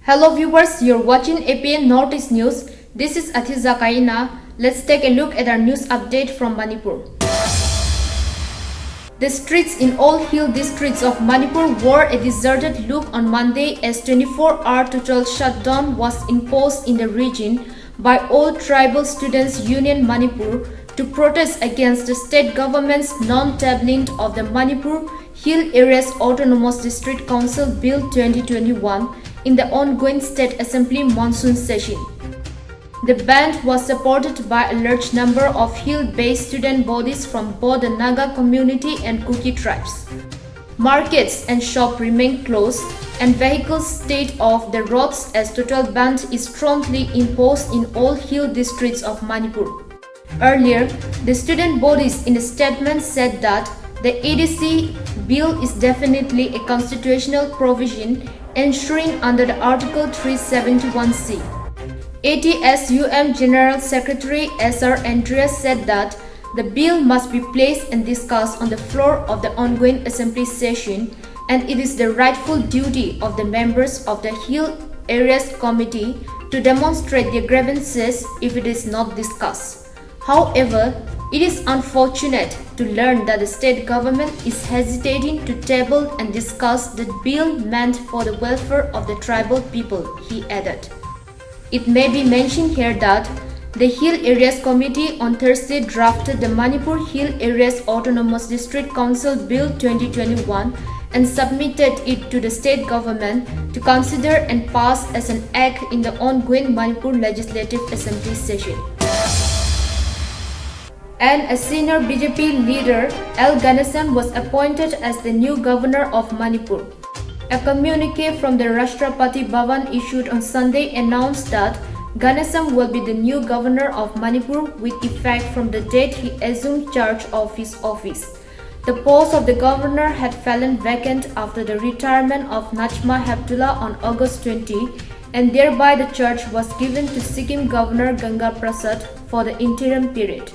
Hello viewers, you're watching APN Northeast News. This is Athiza Kaina. Let's take a look at our news update from Manipur. The streets in all hill districts of Manipur wore a deserted look on Monday as 24-hour total shutdown was imposed in the region by All Tribal Students Union Manipur to protest against the state government's non-tabling of the Manipur Hill Areas Autonomous District Council Bill 2021 in the ongoing State Assembly monsoon session. The ban was supported by a large number of hill-based student bodies from both the Naga community and Kuki tribes. Markets and shops remain closed and vehicles stayed off the roads as total ban is strongly imposed in all hill districts of Manipur. Earlier, the student bodies in a statement said that the ADC bill is definitely a constitutional provision ensuring under the Article 371C. ATSUM General Secretary SR Andreas said that the bill must be placed and discussed on the floor of the ongoing assembly session, and it is the rightful duty of the members of the Hill Areas Committee to demonstrate their grievances if it is not discussed. However, it is unfortunate to learn that the state government is hesitating to table and discuss the bill meant for the welfare of the tribal people, he added. It may be mentioned here that the Hill Areas Committee on Thursday drafted the Manipur Hill Areas Autonomous District Council Bill 2021 and submitted it to the state government to consider and pass as an act in the ongoing Manipur Legislative Assembly session. And a senior BJP leader, L. Ganesan, was appointed as the new governor of Manipur. A communique from the Rashtrapati Bhavan issued on Sunday announced that Ganesan will be the new governor of Manipur with effect from the date he assumed charge of his office. The post of the governor had fallen vacant after the retirement of Najma Heptullah on August 20, and thereby the charge was given to Sikkim Governor Ganga Prasad for the interim period.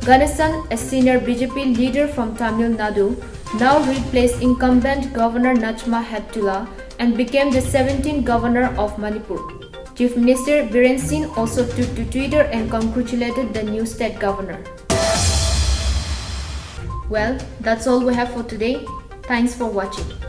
Ganesan, a senior BJP leader from Tamil Nadu, now replaced incumbent Governor Najma Heptullah and became the 17th governor of Manipur. Chief Minister Biren Singh also took to Twitter and congratulated the new state governor. Well, that's all we have for today. Thanks for watching.